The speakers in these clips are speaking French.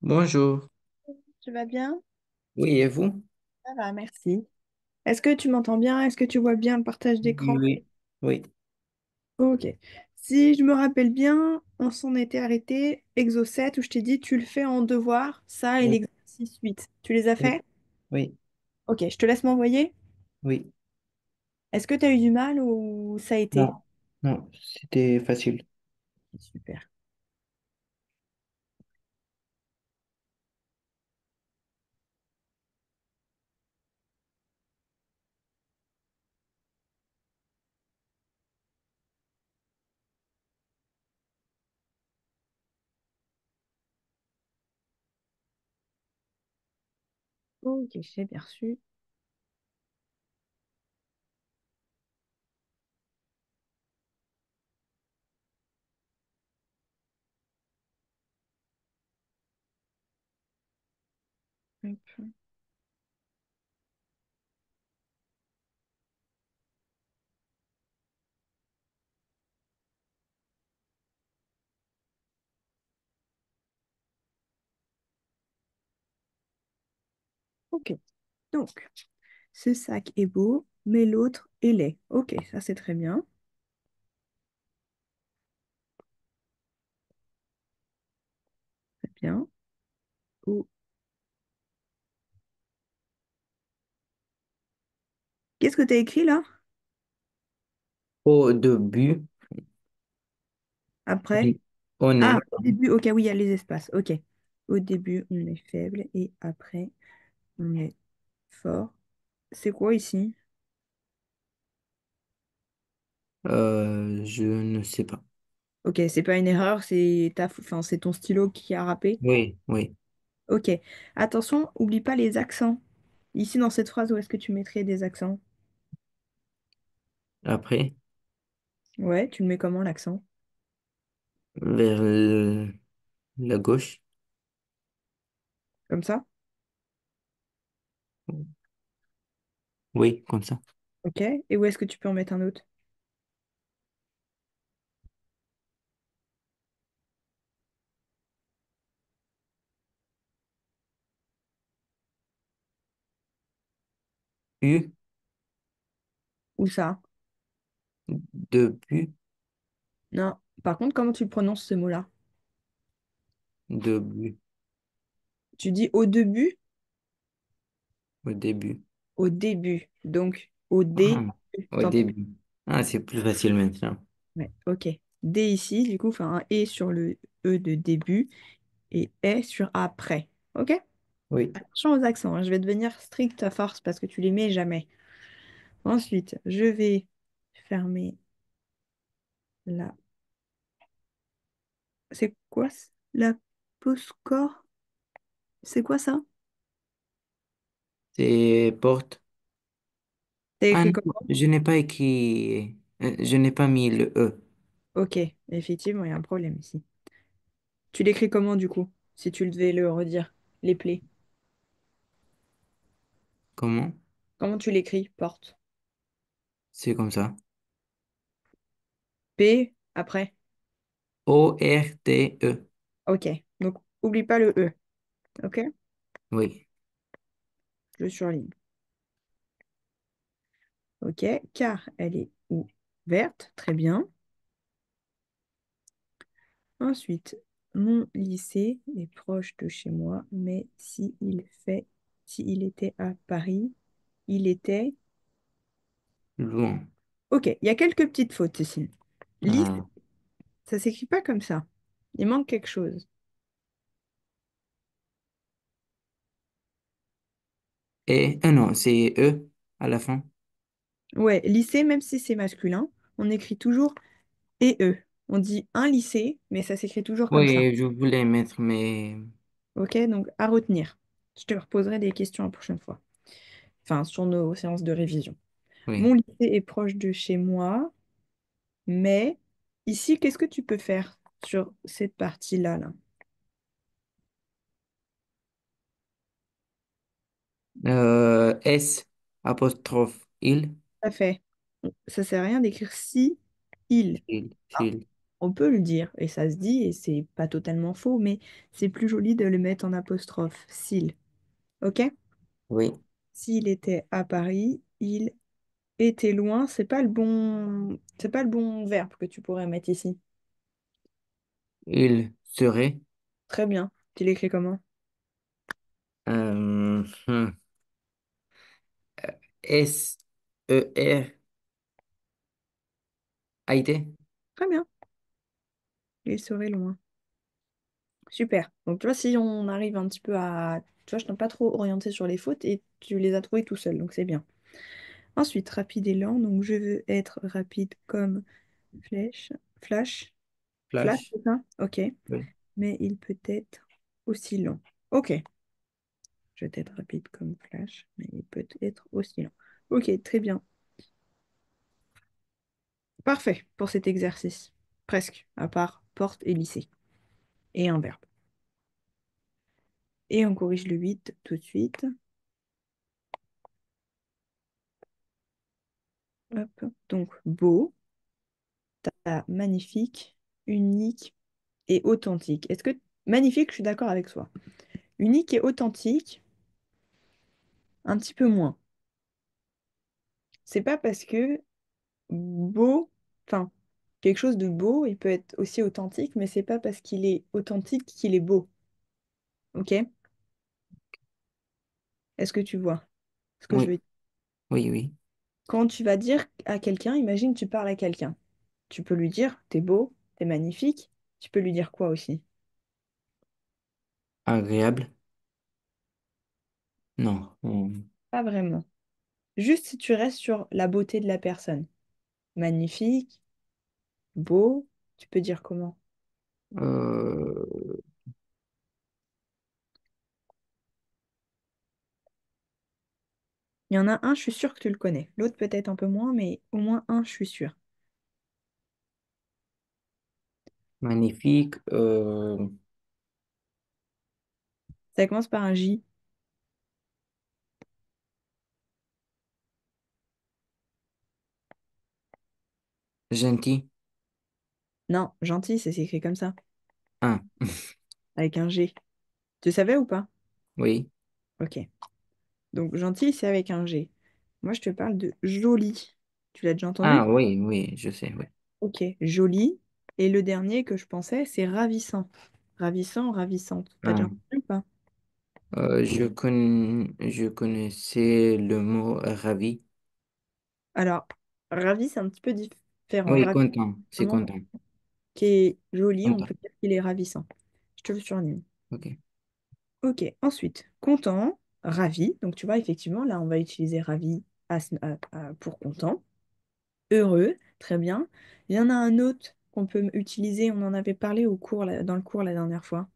Bonjour. Tu vas bien? Oui, et vous? Ça va, merci. Est-ce que tu m'entends bien? Est-ce que tu vois bien le partage Oui, d'écran? oui. Oui, Ok. Si je me rappelle bien, on s'en était arrêté, exo 7, où je t'ai dit tu le fais en devoir, ça et oui, l'exercice 8. Tu les as oui, fait? oui, Ok, je te laisse m'envoyer. oui. Est-ce que tu as eu du mal ou ça a été? Non, non, c'était facile. Super. Ok, j'ai bien reçu. Hop. Ok, donc, ce sac est beau, mais l'autre est laid. Ok, ça c'est très bien. Très bien. Oh. Qu'est-ce que tu as écrit là? Au début, Après? on Ah, est, au début, ok, oui, il y a les espaces. Ok. Au début, on est faible et après, on est fort. C'est quoi ici? je ne sais pas. Ok, c'est pas une erreur, enfin, c'est ton stylo qui a râpé. Oui, oui. Ok. Attention, oublie pas les accents. Ici, dans cette phrase, où est-ce que tu mettrais des accents? Après, Ouais, tu le mets comment l'accent? vers la gauche. Comme ça? Oui, comme ça. Ok. Et où est-ce que tu peux en mettre un autre? U, Où ça? début, Non. Par contre, comment tu prononces ce mot-là? début, Tu dis au début? au début. Au début. Donc, au Ah, début. au début. Ah, c'est plus facile maintenant. Ouais, ok. D ici, du coup, enfin un E sur le E de début et E sur après. Ok? Oui. Attention aux accents, hein, je vais devenir strict à force parce que tu les mets jamais. Ensuite, je vais fermer la. C'est quoi la pause score? C'est quoi ça? C'est porte. T'as Ah écrit non, comment? je n'ai pas écrit, je n'ai pas mis le E. Ok, effectivement, il y a un problème ici. Tu l'écris comment du coup? Si tu devais le redire, les plaies. Comment? Comment tu l'écris? Porte. C'est comme ça. P après. ORTE. Ok. Donc, oublie pas le E. Ok? Oui. Je le surligne. Ok, car elle est ouverte, très bien. Ensuite, mon lycée est proche de chez moi, mais s'il était à Paris, il était. Loin. Ok, il y a quelques petites fautes ici. Lycée, Ah. ça s'écrit pas comme ça. Il manque quelque chose. Et, ah non, c'est E à la fin. Ouais, lycée, même si c'est masculin, on écrit toujours et E. On dit un lycée, mais ça s'écrit toujours comme ça. Oui, je voulais mettre, mais Ok, donc à retenir. Je te reposerai des questions la prochaine fois. Enfin, sur nos séances de révision. oui. Mon lycée est proche de chez moi, mais ici, qu'est-ce que tu peux faire sur cette partie-là, là? S apostrophe il. Ça fait. Ça sert à rien d'écrire si, il. Fil, Ah, fil. On peut le dire, et ça se dit, et c'est pas totalement faux, mais c'est plus joli de le mettre en apostrophe. S'il. OK? Oui. S'il était à Paris, il était loin. C'est pas le bon verbe que tu pourrais mettre ici. Il serait. Très bien. Tu l'écris comment? Hmm. S-E-R. A-I-T. Très bien. Il serait loin. Super. Donc, tu vois, si on arrive un petit peu à... Tu vois, je t'ai pas trop orienté sur les fautes et tu les as trouvées tout seul, donc c'est bien. Ensuite, rapide et lent. Donc, je veux être rapide comme flèche. Flash. Flash, Flash. c'est ça? Ok. Oui. Mais il peut être aussi lent. Ok. Je vais être rapide comme flash, mais il peut être aussi lent. Ok, très bien. Parfait pour cet exercice. Presque, à part porte et lycée. Et un verbe. Et on corrige le 8 tout de suite. Hop. Donc, beau, magnifique, unique et authentique. Est-ce que... Magnifique, je suis d'accord avec toi. Unique et authentique, un petit peu moins. C'est pas parce que beau, enfin, quelque chose de beau, il peut être aussi authentique, mais c'est pas parce qu'il est authentique qu'il est beau. Ok? Est-ce que tu vois ce que je Oui. veux dire? Oui, oui. Quand tu vas dire à quelqu'un, imagine tu parles à quelqu'un. Tu peux lui dire, t'es beau, t'es magnifique. Tu peux lui dire quoi aussi? Agréable. Non. Pas vraiment. Juste si tu restes sur la beauté de la personne. Magnifique, beau, tu peux dire comment? Euh, Il y en a un, je suis sûre que tu le connais. L'autre peut-être un peu moins, mais au moins un, je suis sûre. magnifique. Ça commence par un J. Gentil. Non, gentil, c'est écrit comme ça, Ah, avec un G. Tu savais ou pas? oui. Ok. Donc gentil, c'est avec un G. Moi, je te parle de joli. Tu l'as déjà Ah, entendu? oui, oui, je sais, oui. Ok, joli. Et le dernier que je pensais, c'est ravissant. Ravissant, ravissante. T'as déjà Ah, entendu ou pas? je connaissais le mot ravi. Alors, ravi, c'est un petit peu différent. Oui, Ravi, content, c'est vraiment, content. qui est joli, on Content. peut dire qu'il est ravissant. Je te le surligne. Ok. Ok, ensuite, content, ravi. Donc, tu vois, effectivement, là, on va utiliser ravi pour content. Heureux, très bien. Il y en a un autre qu'on peut utiliser, on en avait parlé au cours, dans le cours la dernière fois.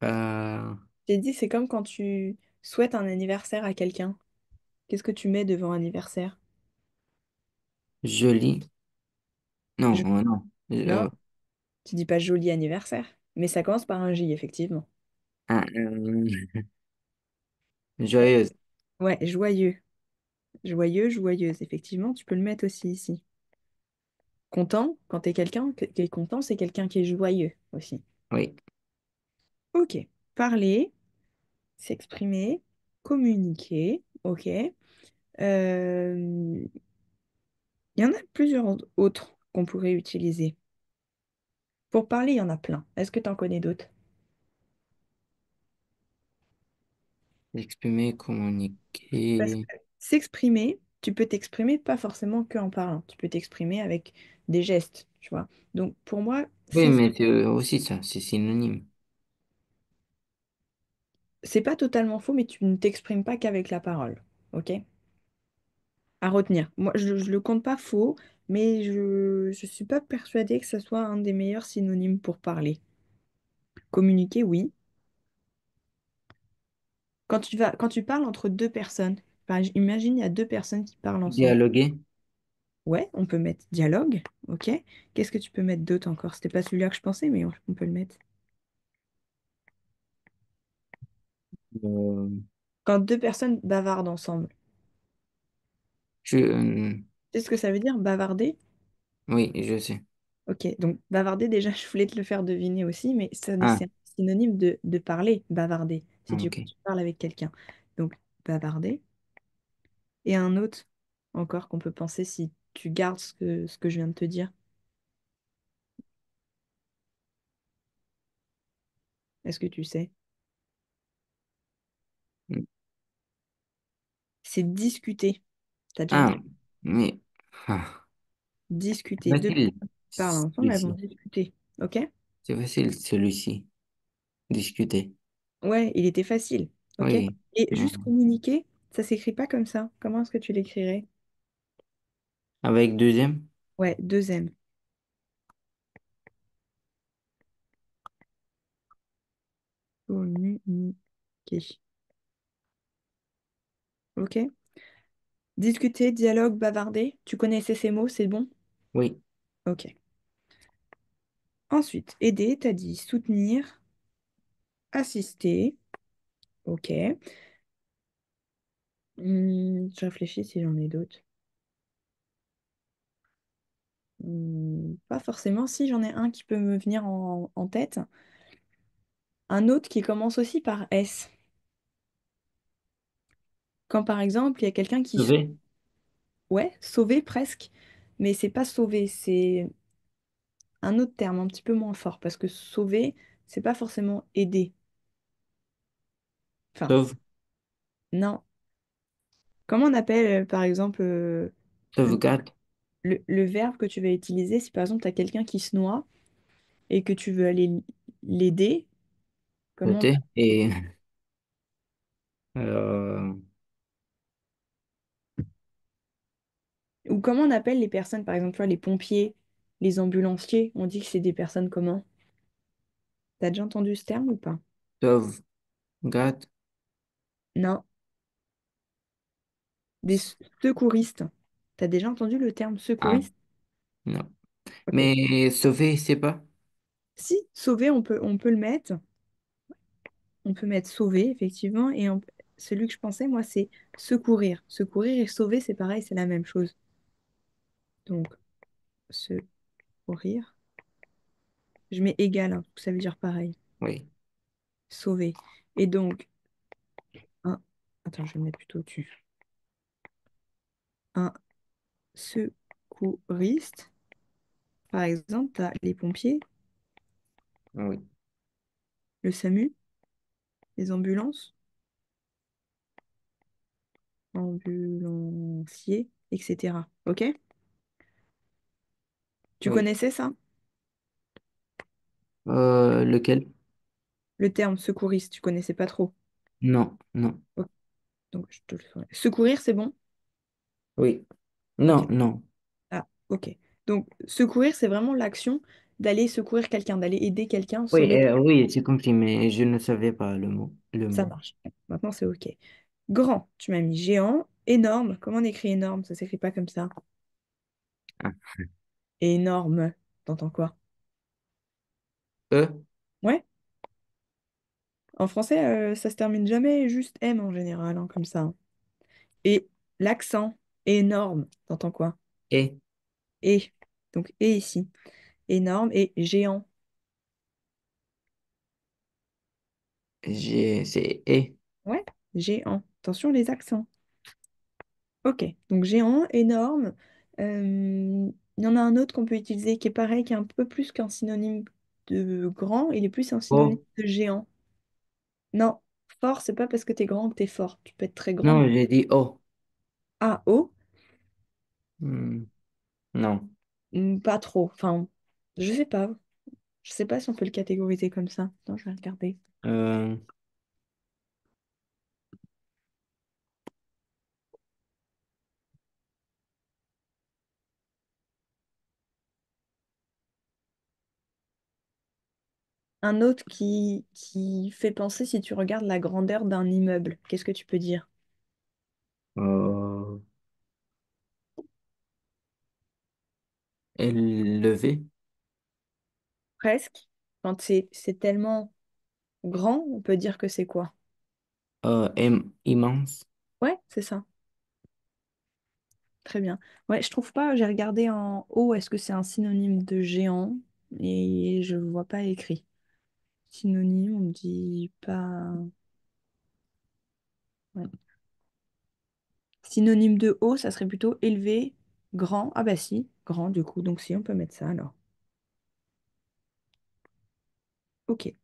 Euh, J'ai dit, c'est comme quand tu souhaites un anniversaire à quelqu'un. Qu'est-ce que tu mets devant anniversaire? joli. Jo- Non, non. Non, tu dis pas joli anniversaire, mais ça commence par un J, effectivement. Ah, Euh, joyeuse. Ouais, joyeux. Joyeux, joyeuse, effectivement, tu peux le mettre aussi ici. Content, quand t'es quelqu'un qui est content, c'est quelqu'un qui est joyeux aussi. Oui. Ok. Parler, s'exprimer, communiquer, ok. Il y en a plusieurs autres qu'on pourrait utiliser. Pour parler, il y en a plein. Est-ce que tu en connais d'autres? Exprimer, Parce communiquer. que s'exprimer, tu peux t'exprimer pas forcément que en parlant. Tu peux t'exprimer avec des gestes, tu vois. Donc pour moi, Oui, mais c'est aussi ça, c'est synonyme. c'est pas totalement faux, mais tu ne t'exprimes pas qu'avec la parole. Ok? À retenir. Moi, je le compte pas faux, mais je suis pas persuadée que ce soit un des meilleurs synonymes pour parler. Communiquer, oui. Quand tu parles entre deux personnes, imagine il y a deux personnes qui parlent ensemble. Dialoguer. Ouais, on peut mettre dialogue, ok. Qu'est-ce que tu peux mettre d'autre encore? C'était pas celui-là que je pensais, mais on peut le mettre. euh, Quand deux personnes bavardent ensemble. je, Tu sais ce que ça veut dire, bavarder? Oui, je sais. Ok, donc bavarder, déjà, je voulais te le faire deviner aussi, mais Ah, c'est un synonyme de parler, bavarder, si ok. tu parles avec quelqu'un. Donc, bavarder. Et un autre encore qu'on peut penser si tu gardes ce que je viens de te dire. Est-ce que tu sais? C'est discuter. T'as déjà Ah, entendu mais ah, discuter. Deux facile personnes qui parlent ensemble, elles vont celui-ci. discuter. Ok? C'est facile celui-ci. Discuter. Ouais, il était facile. Ok? Oui. Et juste Hmm. communiquer, ça s'écrit pas comme ça. Comment est-ce que tu l'écrirais? Avec deuxième? Ouais, deux M. Communiquer. Ok? Discuter, dialogue, bavarder. Tu connaissais ces mots, c'est bon? Oui. Ok. Ensuite, aider, t'as dit soutenir, assister. Ok. Je réfléchis si j'en ai d'autres. Pas forcément. Si j'en ai un qui peut me venir en tête. Un autre qui commence aussi par S. Quand par exemple, il y a quelqu'un qui... Sauver? Ouais, sauver presque. Mais c'est pas sauver, c'est un autre terme un petit peu moins fort. Parce que sauver, c'est pas forcément aider. Enfin, Sauve? non. Comment on appelle, par exemple, Sauvegarde? le verbe que tu vas utiliser si par exemple, tu as quelqu'un qui se noie et que tu veux aller l'aider? Comment... Sauter? Et euh, Ou comment on appelle les personnes, par exemple, tu vois, les pompiers, les ambulanciers, on dit que c'est des personnes comment? T'as déjà entendu ce terme ou pas? sauvegarde? Non, des secouristes. T'as déjà entendu le terme Ah, secouriste? non. Ok. Mais sauver, c'est pas? Si, sauver, on peut le mettre. On peut mettre sauver, effectivement. Celui que je pensais, moi, c'est secourir. Secourir et sauver, c'est pareil, c'est la même chose. Donc, secourir. Je mets égal, hein, ça veut dire pareil. Oui. Sauver. Et donc, un... Attends, je vais le mettre plutôt au-dessus. Un secouriste. Par exemple, tu as les pompiers, Oui. le SAMU, les ambulances, ambulanciers, etc. Ok? Tu Oui. connaissais ça? Lequel? Le terme secouriste, tu connaissais pas trop. Non, non. Ok, donc, je te le ferai. Secourir, c'est bon? Oui. Ok. Non, non. Ah, ok. Donc, secourir, c'est vraiment l'action d'aller secourir quelqu'un, d'aller aider quelqu'un, Oui, sauver quelqu'un. oui, j'ai compris, mais je ne savais pas le mot. Le Ça mot. marche. Maintenant, c'est ok. Grand, tu m'as mis géant. Énorme, comment on écrit énorme? Ça s'écrit pas comme ça. Ah. Énorme, t'entends quoi? E, Ouais? En français, ça se termine jamais juste M en général, hein, comme ça. Et l'accent, énorme, t'entends quoi? E, Et, donc et ici, énorme et géant. C'est E. Ouais, géant. Attention les accents. Ok, donc géant, énorme. Il y en a un autre qu'on peut utiliser qui est pareil, qui est un peu plus qu'un synonyme de grand, il est plus un synonyme O. de géant. Non, fort, c'est pas parce que t'es grand que t'es fort. Tu peux être très grand. Non, j'ai dit O. A, O, Hmm, non. pas trop. Enfin, je sais pas. Je sais pas si on peut le catégoriser comme ça. Attends, je vais regarder. Euh, Un autre qui fait penser si tu regardes la grandeur d'un immeuble. Qu'est-ce que tu peux dire? euh, élevé. Presque. Quand c'est tellement grand, on peut dire que c'est quoi? Immense. Ouais, c'est ça. très bien. Ouais, je trouve pas, j'ai regardé en haut, est-ce que c'est un synonyme de géant? Et je vois pas écrit. Synonyme, on me dit pas. Ouais. Synonyme de haut, ça serait plutôt élevé, grand. Ah bah si, grand du coup. Donc si, on peut mettre ça alors. Ok.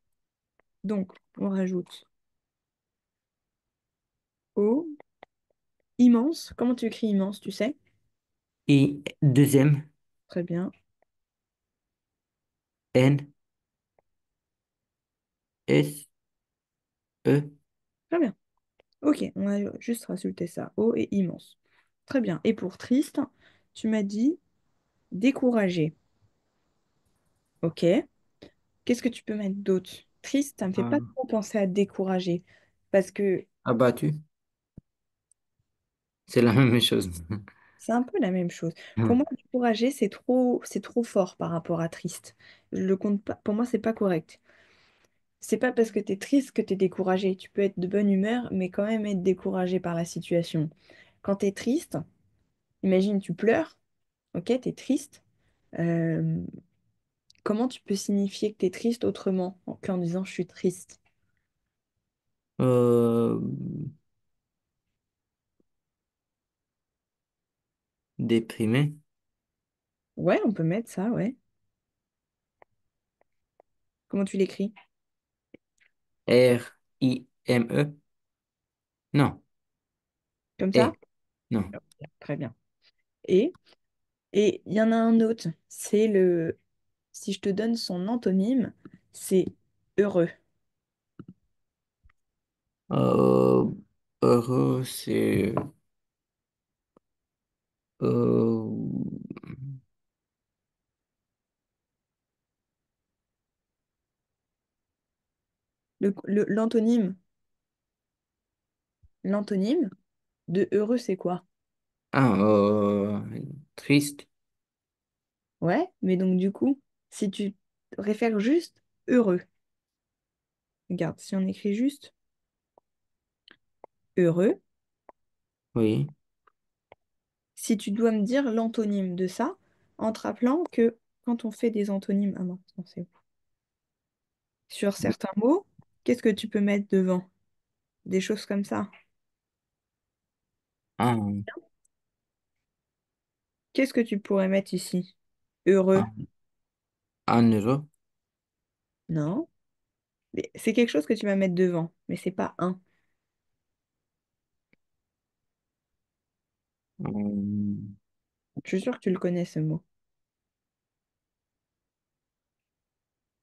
Donc, on rajoute haut, immense. Comment tu écris immense, tu sais? Et deuxième, Très bien. N, S, E. Très bien. Ok, on va juste rajouter ça. Haut et immense. Très bien. Et pour triste, tu m'as dit découragé. Ok. Qu'est-ce que tu peux mettre d'autre? Triste, ça me fait pas euh, trop penser à décourager. Parce que Abattu. C'est la même chose. c'est un peu la même chose. Pour moi, découragé, c'est trop fort par rapport à triste. Je le compte pas. Pour moi, c'est pas correct. C'est pas parce que tu es triste que tu es découragé. Tu peux être de bonne humeur, mais quand même être découragé par la situation. Quand tu es triste, imagine tu pleures, ok, tu es triste. Euh, Comment tu peux signifier que tu es triste autrement qu'en disant je suis triste? Euh, Déprimé. Ouais, on peut mettre ça, ouais. Comment tu l'écris? Rime. Non, Comme ça? E. Non. Très bien. Et et il y en a un autre, c'est le si je te donne son antonyme, c'est heureux. Euh, Heureux, c'est euh, L'antonyme, l'antonyme de heureux, c'est quoi? ah, triste. Ouais, mais donc du coup, si tu réfères juste heureux, regarde, si on écrit juste heureux, Oui. si tu dois me dire l'antonyme de ça, en te rappelant que quand on fait des antonymes, ah non, c'est où? Sur certains mots, qu'est-ce que tu peux mettre devant? Des choses comme ça. Ah, Qu'est-ce que tu pourrais mettre ici? Heureux? ah, un euro. Non. Mais c'est quelque chose que tu vas mettre devant, mais c'est pas un. Euh, Je suis sûre que tu le connais ce mot.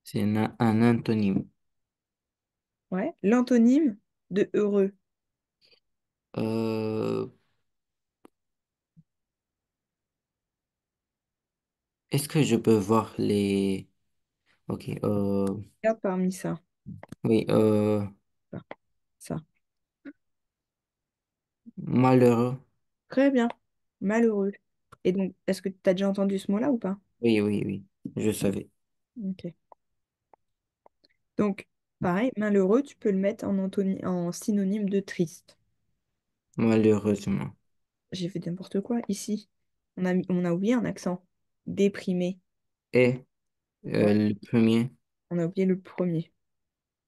c'est un antonyme. Ouais. L'antonyme de heureux. Euh, Est-ce que je peux voir les... Ok. Regarde parmi ça. Oui. Ça. Ça. Malheureux. Très bien. Malheureux. Et donc, est-ce que tu as déjà entendu ce mot-là ou pas? Oui, oui, oui. Je savais. Ok. Donc, pareil, malheureux, tu peux le mettre en synonyme de triste. Malheureusement. J'ai fait n'importe quoi ici. On a oublié un accent. Déprimé. Et Ouais, le premier. on a oublié le premier.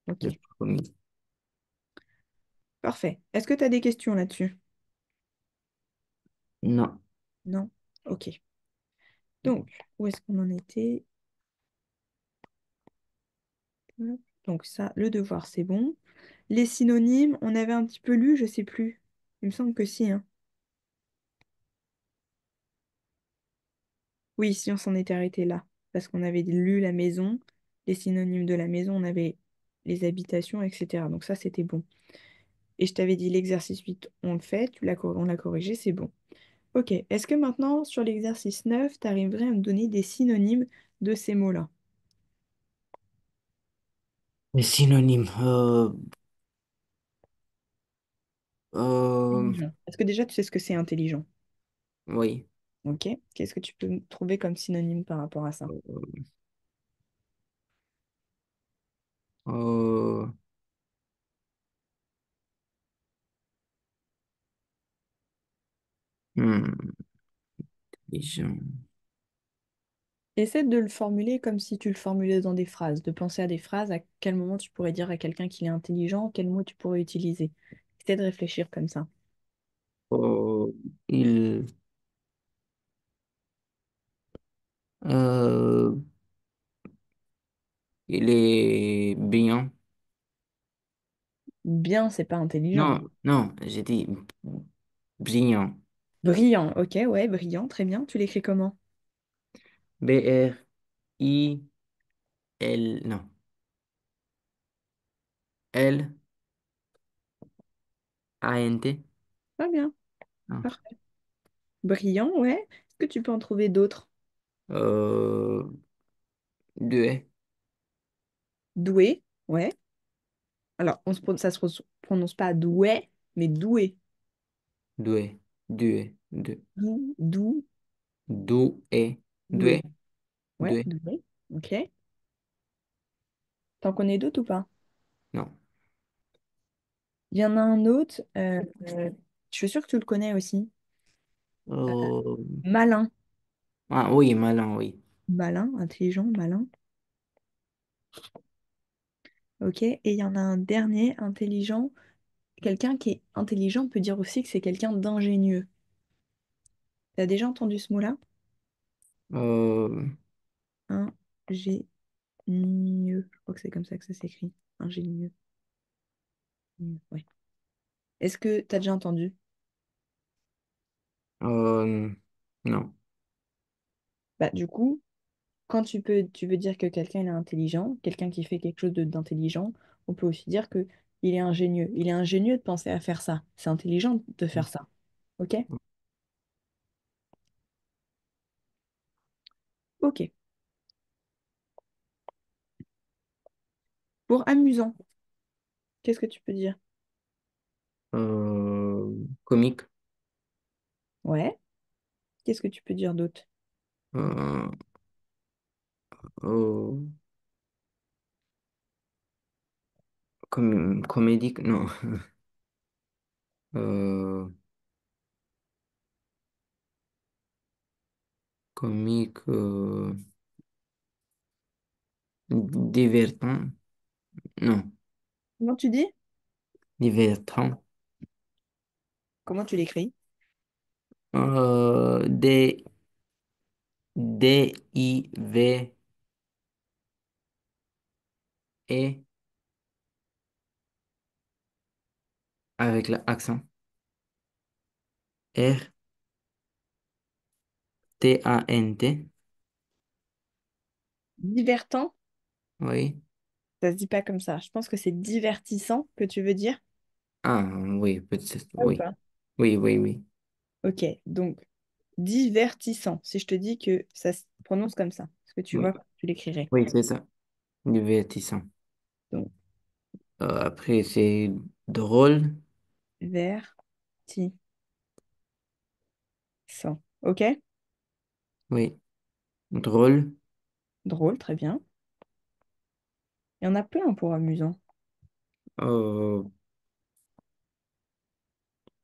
Ok. Le premier. Parfait. Est-ce que tu as des questions là-dessus? Non. Non? Ok. Donc, où est-ce qu'on en était? Hop. Donc ça, le devoir, c'est bon. Les synonymes, on avait un petit peu lu, je sais plus. Il me semble que si, hein. Oui, si on s'en était arrêté là. Parce qu'on avait lu la maison, les synonymes de la maison, on avait les habitations, etc. Donc ça, c'était bon. Et je t'avais dit l'exercice 8, on le fait, on l'a corrigé, c'est bon. Ok, est-ce que maintenant, sur l'exercice 9, tu arriverais à me donner des synonymes de ces mots-là? Les synonymes. Intelligent. Est-ce que déjà tu sais ce que c'est intelligent? Oui. Ok. Qu'est-ce que tu peux me trouver comme synonyme par rapport à ça? Euh, hmm. intelligent. Essaie de le formuler comme si tu le formulais dans des phrases, de penser à des phrases, à quel moment tu pourrais dire à quelqu'un qu'il est intelligent, quel mot tu pourrais utiliser. Essaie de réfléchir comme ça. Oh, il, euh, il est brillant. Bien, c'est pas intelligent. Non, non, j'ai dit brillant. Brillant, ok, ouais, brillant, très bien. Tu l'écris comment? Brillant, non. Lant. Très bien, Non. parfait. Brillant, ouais. Est-ce que tu peux en trouver d'autres? Euh, Doué, Doué, ouais. Alors, ça prononce pas doué, mais doué. doué, doué, Dou, doué, doué. doué, Ouais, doué. doué. Ok. T'en connais d'autres ou pas? Non. Il y en a un autre, je suis sûre que tu le connais aussi. Euh, Malin. ah oui, malin, oui. Malin, intelligent, malin. Ok. Et il y en a un dernier, intelligent. Quelqu'un qui est intelligent on peut dire aussi que c'est quelqu'un d'ingénieux. T'as déjà entendu ce mot-là? Euh, Ingénieux. Je crois que c'est comme ça que ça s'écrit. Ingénieux. Ouais. Est-ce que t'as déjà entendu? non. Bah, du coup, quand tu veux dire que quelqu'un il est intelligent, quelqu'un qui fait quelque chose d'intelligent, on peut aussi dire que il est ingénieux. Il est ingénieux de penser à faire ça. C'est intelligent de faire ça. Ok? Ok. Pour amusant, qu'est-ce que tu peux dire? Comique, Ouais. Qu'est-ce que tu peux dire d'autre? euh, euh, comédique, non. Euh, Comique, divertant, non. Comment tu dis? Divertant. Comment tu l'écris? D, Dive, avec l'accent. Rtant. Divertant? Oui. Ça se dit pas comme ça. Je pense que c'est divertissant que tu veux dire. Ah, oui, peut-être, Ah, ou oui. pas? Oui, oui, oui. Ok, donc divertissant. Si je te dis que ça se prononce comme ça, est-ce que tu vois Oui, comment tu l'écrirais? oui, c'est ça. Divertissant. Donc, Après, c'est drôle. vertissant. Ok? Oui. Drôle. Drôle, très bien. Il y en a plein pour amusant. Euh,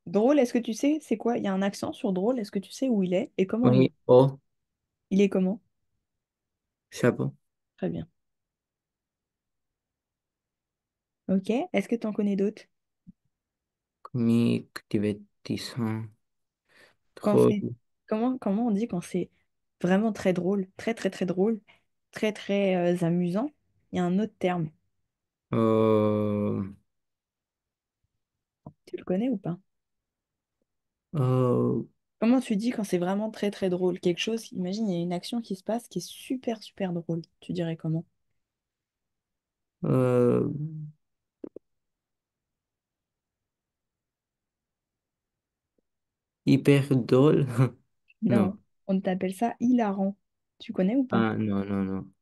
Drôle, est-ce que tu sais c'est quoi? Il y a un accent sur drôle, est-ce que tu sais où il est et comment oui. Oh, il est comment? chapeau. Très bien. Ok, est-ce que tu en connais d'autres? Comique, divertissant. Quand c'est Drôle. comment on dit quand c'est vraiment très drôle, très très très drôle, très très amusant, il y a un autre terme. Euh, Tu le connais ou pas? euh, Comment tu dis quand c'est vraiment très très drôle? Quelque chose, imagine, il y a une action qui se passe qui est super super drôle. Tu dirais comment? euh, Hyper drôle. Non, Non. on t'appelle ça hilarant. Tu connais ou pas? Ah, non, non, non.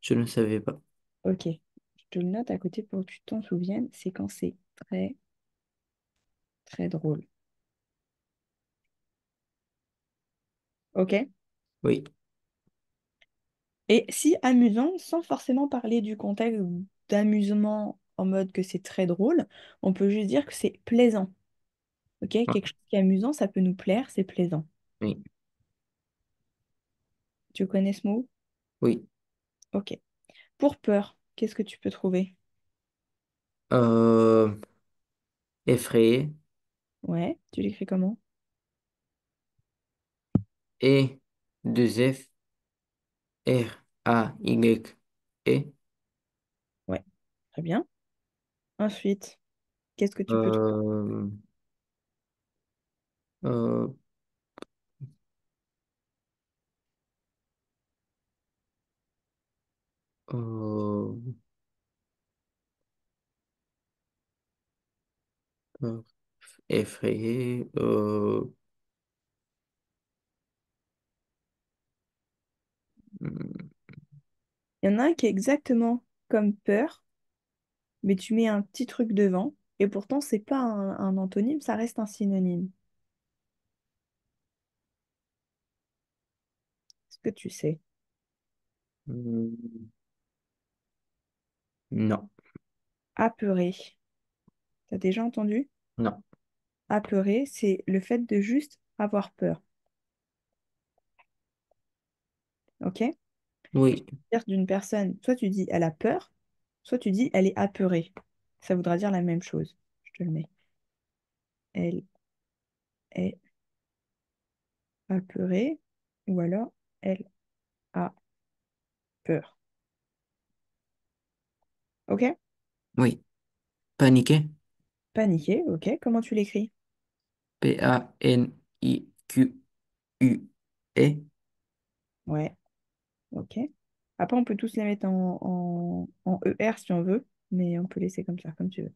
Je ne savais pas. Ok, je te le note à côté pour que tu t'en souviennes. C'est quand c'est très très drôle. Ok? Oui. Et si amusant, sans forcément parler du contexte d'amusement en mode que c'est très drôle, on peut juste dire que c'est plaisant. Ok? Ah, Quelque chose qui est amusant, ça peut nous plaire, c'est plaisant. oui. Tu connais ce mot? Oui. Ok. Pour peur, qu'est-ce que tu peux trouver? Euh, Effrayé. Ouais, tu l'écris comment? Et deux F R-A-Y-E. Ouais, très bien. Ensuite, qu'est-ce que tu peux trouver? Euh, euh, euh, euh, Effrayé. Hmm, Il y en a un qui est exactement comme peur, mais tu mets un petit truc devant, et pourtant, c'est pas un antonyme, ça reste un synonyme. Est-ce que tu sais? hmm, non, Apeuré. T'as déjà entendu? non. Apeuré, c'est le fait de juste avoir peur. Ok? Oui, Dire d'une personne, soit tu dis elle a peur, soit tu dis elle est apeurée. Ça voudra dire la même chose. Je te le mets. Elle est apeurée, ou alors elle a peur. Ok? oui. Paniqué. Paniquer, ok. Comment tu l'écris? Panique. Ouais, ok. Après, on peut tous les mettre en ER si on veut, mais on peut laisser comme ça, comme tu veux.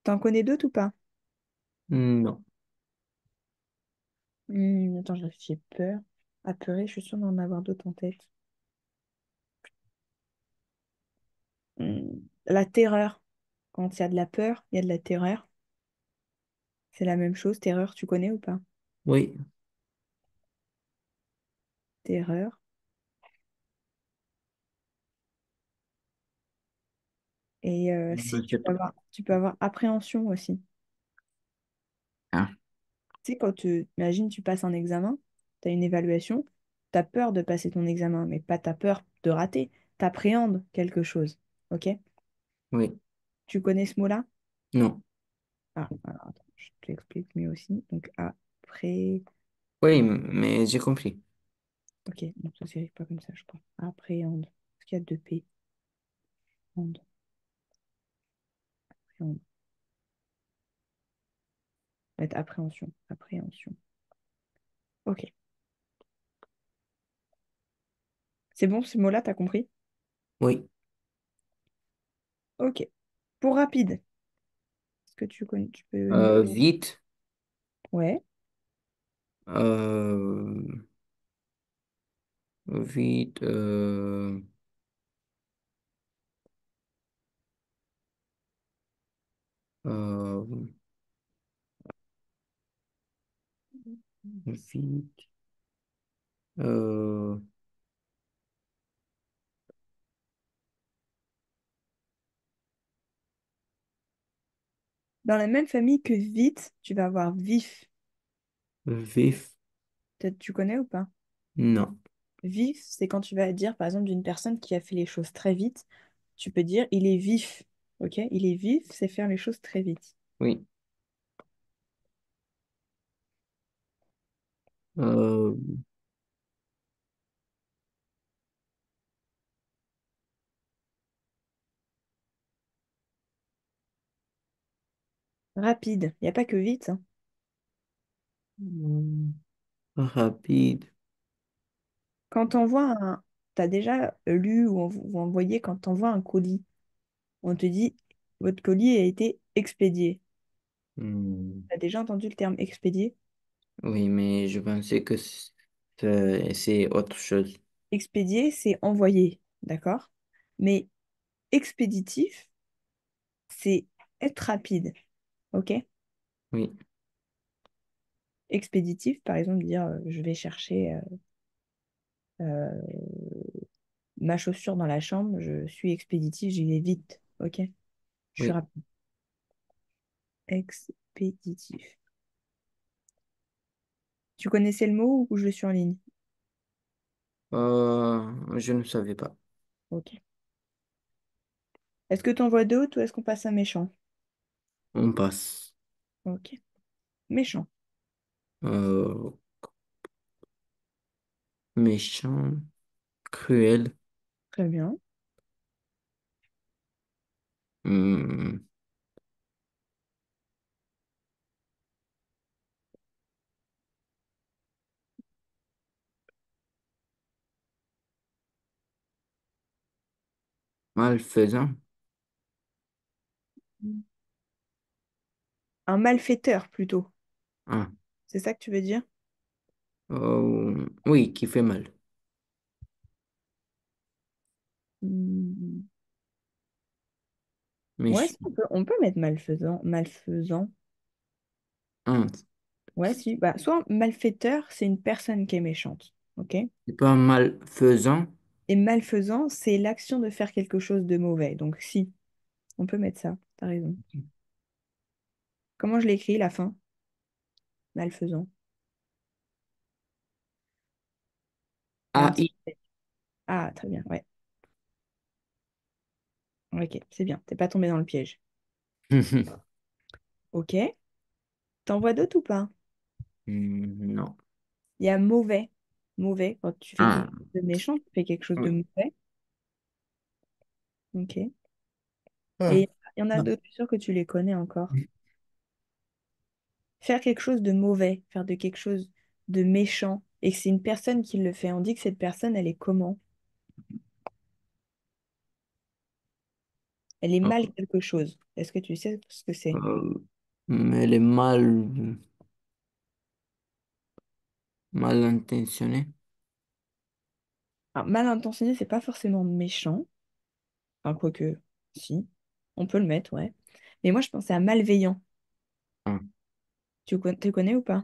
T'en connais d'autres ou pas? Non, Attends, je réfléchis. Peur. Apeuré, je suis sûre d'en avoir d'autres en tête. La terreur. Quand il y a de la peur, il y a de la terreur. C'est la même chose. Terreur, tu connais ou pas? oui. Terreur. Et si, Je sais pas. tu peux avoir appréhension aussi. Ah, Tu sais, quand tu, imagine, tu passes un examen, tu as une évaluation, tu as peur de passer ton examen, mais pas tu peur de rater. Tu appréhendes quelque chose. Ok? oui, Tu connais ce mot-là? non. Ah, alors attends, je te l'explique mieux aussi. Donc, après. Oui, mais j'ai compris. Ok, donc ça s'écrit pas comme ça, je crois. Appréhende. Est-ce qu'il y a deux P? Hende, appréhende. Ça va être appréhension. Appréhension. Ok. C'est bon, ce mot-là, t'as compris? Oui. Ok. Pour rapide, est-ce que tu connais, tu peux nous donner? Vite. Ouais. Euh, Vite. Euh, Vite. Euh, Dans la même famille que vite, tu vas avoir vif. Vif. Peut-être tu connais ou pas? Non. Vif, c'est quand tu vas dire, par exemple, d'une personne qui a fait les choses très vite, tu peux dire il est vif. Ok? Il est vif, c'est faire les choses très vite. Oui. Euh, Rapide. Il n'y a pas que vite, hein. Rapide. Quand tu envoies un. Tu as déjà lu ou envoyé quand tu envoies un colis, on te dit votre colis a été expédié. Hmm, Tu as déjà entendu le terme expédié? oui, mais je pensais que c'est autre chose. Expédié, c'est envoyer, d'accord? Mais expéditif, c'est être rapide, ok? Oui, Expéditif, par exemple, dire je vais chercher euh, ma chaussure dans la chambre, je suis expéditif, j'y vais vite, ok? Je suis oui. rapide. Expéditif. Tu connaissais le mot ou je suis en ligne? Je ne savais pas. Ok. Est-ce que tu en vois d'autres ou est-ce qu'on passe à méchant? On passe. Ok. Méchant. Euh, Méchant, cruel, Très bien. hum, malfaisant. Un malfaiteur plutôt. Ah, C'est ça que tu veux dire? oui, qui fait mal. Hmm. Ouais, si, Méchant. on peut mettre malfaisant. Malfaisant. Ah, Ouais, si. Bah, soit malfaiteur, c'est une personne qui est méchante. Ok? c'est pas malfaisant. Et malfaisant, c'est l'action de faire quelque chose de mauvais. Donc, si, on peut mettre ça. T'as raison. Comment je l'écris, la fin? Malfaisant. Il y a un petit... AI. Ah, très bien, ouais. Ok, c'est bien. T'es pas tombé dans le piège. Ok. T'en vois d'autres ou pas? Non. Il y a mauvais. Mauvais, quand tu fais quelque Ah, chose de méchant, tu fais quelque chose de oui. mauvais. Ok. Ah. Et il y en a Non. d'autres, je suis sûre que tu les connais encore. Faire quelque chose de mauvais, faire de quelque chose de méchant, et que c'est une personne qui le fait. On dit que cette personne, elle est comment? Elle est mal quelque chose. Est-ce que tu sais ce que c'est? Euh, mais elle est mal intentionnée. Alors, mal intentionné, c'est pas forcément méchant. Enfin, quoique, si. On peut le mettre, ouais. Mais moi, je pensais à malveillant. Ah, Tu connais ou pas?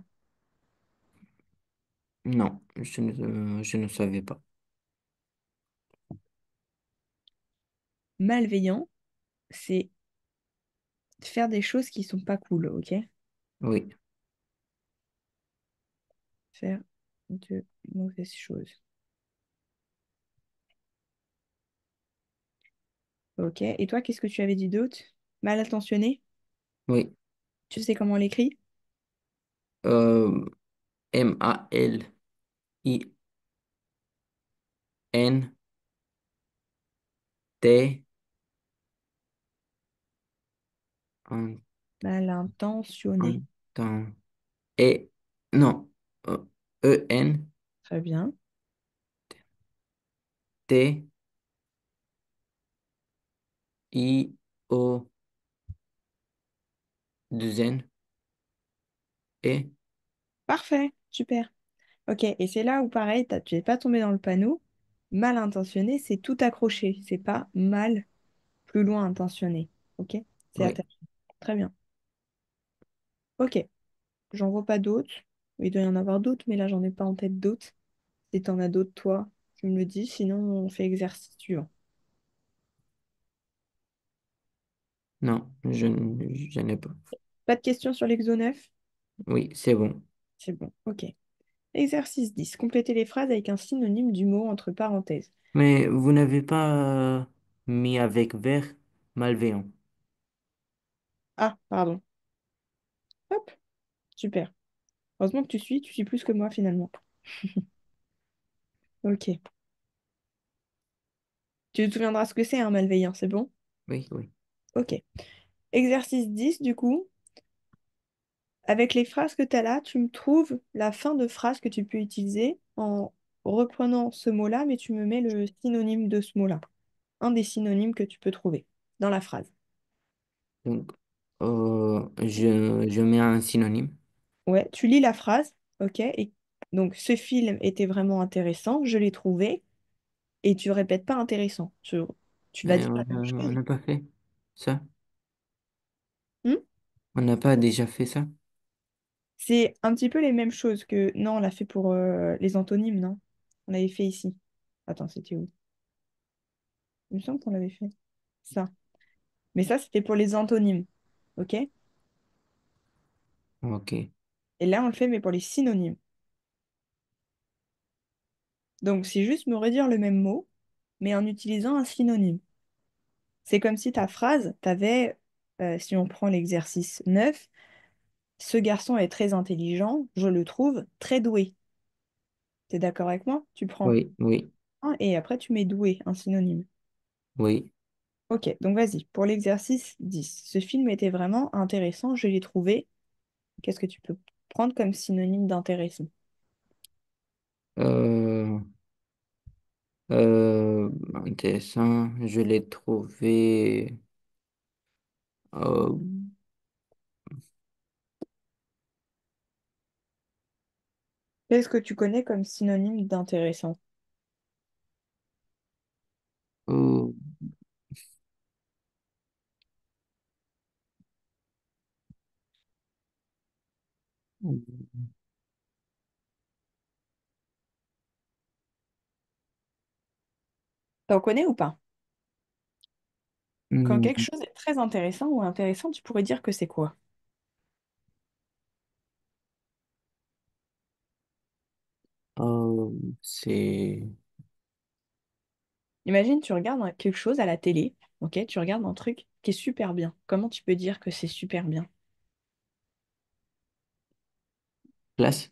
non, je ne savais pas. Malveillant, c'est faire des choses qui sont pas cool, ok? Oui, Faire de mauvaises choses. Ok. Et toi, qu'est-ce que tu avais dit d'autre? Mal intentionné? oui. Tu sais comment on l'écrit? Euh, Malintentionnel. Mal intentionné. Et non, euh, Très bien. Entionnel. Et Parfait. Super. Ok. Et c'est là où, pareil, tu n'es pas tombé dans le panneau. Mal intentionné, c'est tout accroché. C'est pas mal plus loin intentionné. Ok? C'est oui, attaché. Très bien. Ok. J'en vois pas d'autres. Il doit y en avoir d'autres, mais là, j'en ai pas en tête d'autres. Si t'en as d'autres, toi, tu me le dis. Sinon, on fait exercice suivant. non, je n'ai pas. Pas de questions sur l'exo 9? Oui, c'est bon. C'est bon. Ok. Exercice 10. Complétez les phrases avec un synonyme du mot entre parenthèses. Mais vous n'avez pas mis avec vert malveillant. Ah, pardon. Hop, super. Heureusement que tu suis plus que moi finalement. Ok. Tu te souviendras ce que c'est un malveillant, c'est bon? Oui, oui. Ok. Exercice 10 du coup. Avec les phrases que tu as là, tu me trouves la fin de phrase que tu peux utiliser en reprenant ce mot-là, mais tu me mets le synonyme de ce mot-là. Un des synonymes que tu peux trouver dans la phrase. Donc, je mets un synonyme. Ouais, tu lis la phrase, ok? Et donc, ce film était vraiment intéressant, je l'ai trouvé, et tu répètes pas intéressant. Tu vas Mais dire la même on chose. n'a pas fait ça. Hmm. On n'a pas déjà fait ça. C'est un petit peu les mêmes choses que... Non, on l'a fait pour les antonymes, non? On l'avait fait ici. Attends, c'était où? Il me semble qu'on l'avait fait. Ça. Mais ça, c'était pour les antonymes, ok? Ok. Et là, on le fait, mais pour les synonymes. Donc, c'est juste me redire le même mot, mais en utilisant un synonyme. C'est comme si ta phrase, t'avais, si on prend l'exercice 9, ce garçon est très intelligent, je le trouve très doué. T'es d'accord avec moi? Tu prends Oui, oui, un et après tu mets doué, un synonyme. oui. Ok, donc vas-y, pour l'exercice 10. Ce film était vraiment intéressant, je l'ai trouvé. Qu'est-ce que tu peux prendre comme synonyme d'intéressant? Euh, euh, Intéressant. Je l'ai trouvé. euh, Qu'est-ce que tu connais comme synonyme d'intéressant? euh, T'en connais ou pas? Quand quelque hmm, chose est très intéressant ou intéressant, tu pourrais dire que c'est quoi? euh, c'est Imagine, tu regardes quelque chose à la télé, ok? Tu regardes un truc qui est super bien. Comment tu peux dire que c'est super bien? classe,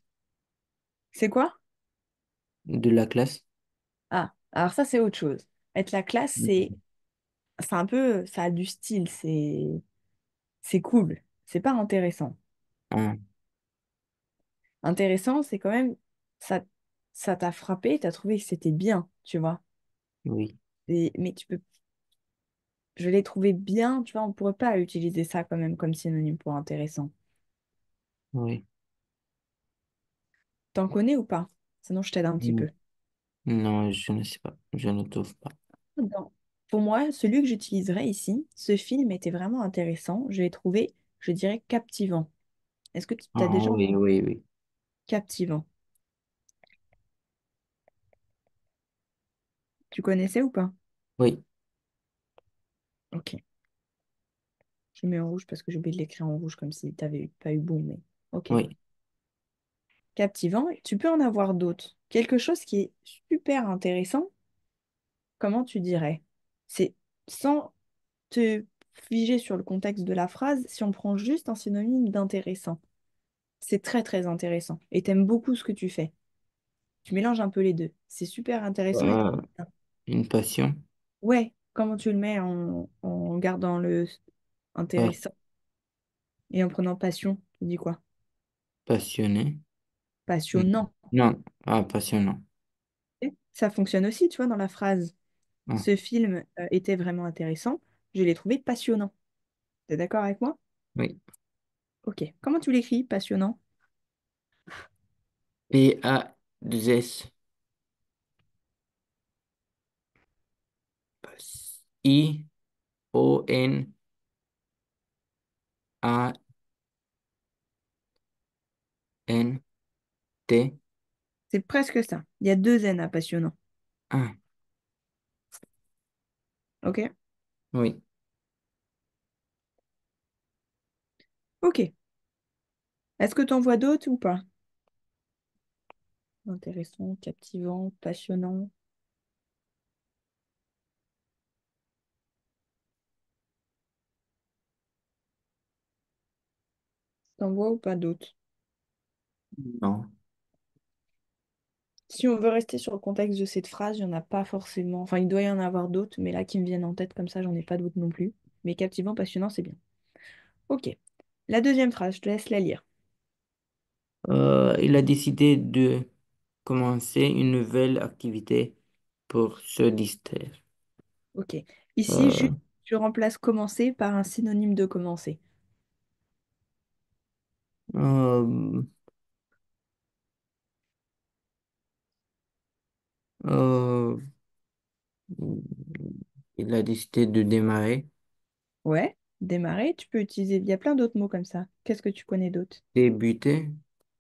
C'est quoi? de la classe. Ah, alors ça, c'est autre chose. Être la classe, c'est un peu, ça a du style, c'est cool. C'est pas intéressant. Ah, Intéressant, c'est quand même, ça, ça t'a frappé, t'as trouvé que c'était bien, tu vois. oui, Mais tu peux, je l'ai trouvé bien, tu vois, on pourrait pas utiliser ça quand même comme synonyme pour intéressant. oui. T'en connais ou pas? Sinon, je t'aide un petit Hmm, peu. non, je ne sais pas. Je ne trouve pas. Non. Pour moi, celui que j'utiliserais ici, ce film était vraiment intéressant. Je l'ai trouvé, je dirais, captivant. Est-ce que tu as Ah, déjà oui, entendu oui, oui. captivant? Tu connaissais ou pas? Oui, Ok. Je mets en rouge parce que j'ai oublié de l'écrire en rouge comme si tu n'avais pas eu bon, mais ok. oui. Captivant, tu peux en avoir d'autres. Quelque chose qui est super intéressant, comment tu dirais? C'est sans te figer sur le contexte de la phrase, si on prend juste un synonyme d'intéressant. C'est très très intéressant. Et t'aimes beaucoup ce que tu fais. Tu mélanges un peu les deux. C'est super intéressant et Euh, une passion. ouais, comment tu le mets en gardant le Pas intéressant et en prenant passion, tu dis quoi? passionné. Hmm. Passionnant. Non, ah, passionnant. Et ça fonctionne aussi, tu vois, dans la phrase. Ah, Ce film était vraiment intéressant. Je l'ai trouvé passionnant. T'es d'accord avec moi? oui. Ok. Comment tu l'écris, passionnant? P-A-2-S. I-O-N-A-N-T. C'est presque ça. Il y a deux N à passionnant. Ah, Ok? oui, Ok. Est-ce que t'en vois d'autres ou pas? Intéressant, captivant, passionnant. T'en vois ou pas d'autres? non. Si on veut rester sur le contexte de cette phrase, il n'y en a pas forcément. Enfin, il doit y en avoir d'autres, mais là qui me viennent en tête comme ça, j'en ai pas d'autres non plus. Mais captivant, passionnant, c'est bien. Ok. La deuxième phrase, je te laisse la lire. Il a décidé de commencer une nouvelle activité pour se distraire. Ok. Ici, Euh, juste, je remplace commencer par un synonyme de commencer. euh, euh, il a décidé de démarrer, Ouais. Démarrer, tu peux utiliser. Il y a plein d'autres mots comme ça. Qu'est-ce que tu connais d'autres? débuter,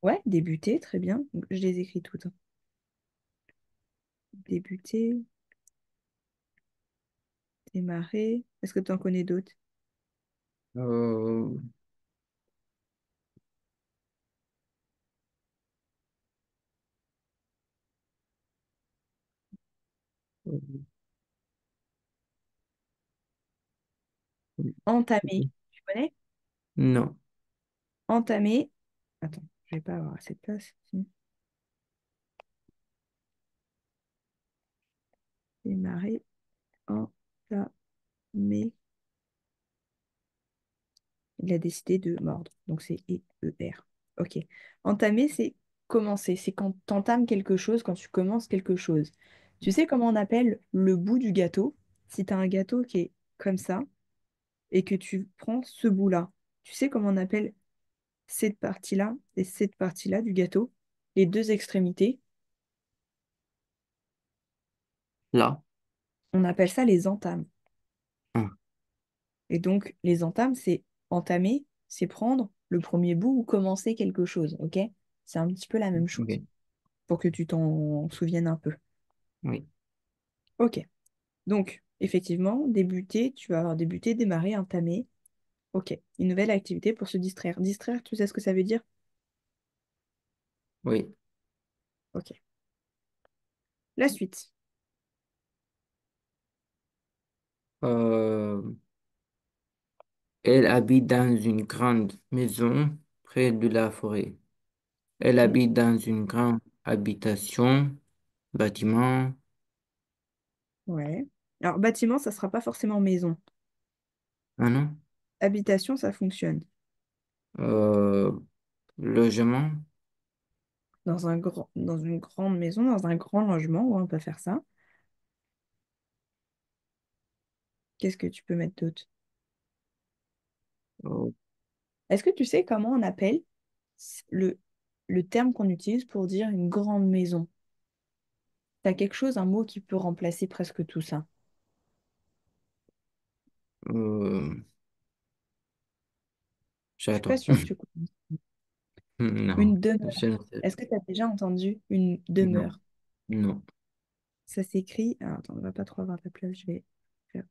Ouais, débuter, très bien. Je les écris toutes, hein. Débuter, démarrer. Est-ce que tu en connais d'autres? euh, Entamer. Tu connais? Non. Entamer. Attends, je vais pas avoir assez de place. Si. Démarrer. Entamer. Il a décidé de mordre. Donc c'est E-E-R. Ok. Entamer, c'est commencer. C'est quand tu entames quelque chose, quand tu commences quelque chose. Tu sais comment on appelle le bout du gâteau? Si tu as un gâteau qui est comme ça et que tu prends ce bout-là, tu sais comment on appelle cette partie-là et cette partie-là du gâteau? Les deux extrémités. Là. On appelle ça les entames. Ah, Et donc, les entames, c'est entamer, c'est prendre le premier bout ou commencer quelque chose, ok? C'est un petit peu la même chose, ok. pour que tu t'en souviennes un peu. Oui. Ok. Donc, effectivement, débuter, tu vas avoir débuté, démarrer, entamer. Ok. Une nouvelle activité pour se distraire. Distraire, tu sais ce que ça veut dire? Oui. Ok. La suite. Euh, Elle habite dans une grande maison près de la forêt. Elle Mm, habite dans une grande habitation, bâtiment, ouais. Alors, bâtiment, ça sera pas forcément maison. ah non, Habitation, ça fonctionne. euh, logement, Dans une grande maison, dans un grand logement, ouais, on peut faire ça. Qu'est-ce que tu peux mettre d'autre? euh, Est-ce que tu sais comment on appelle le, le terme qu'on utilise pour dire une grande maison? T'as quelque chose, un mot qui peut remplacer presque tout ça. euh, Je suis pas j'attends. sûre que tu connais. Non, Une demeure. je ne sais. Est-ce que tu as déjà entendu une Non, demeure? non. Ça s'écrit. Ah, attends, on va pas trop avoir la place. Je vais faire.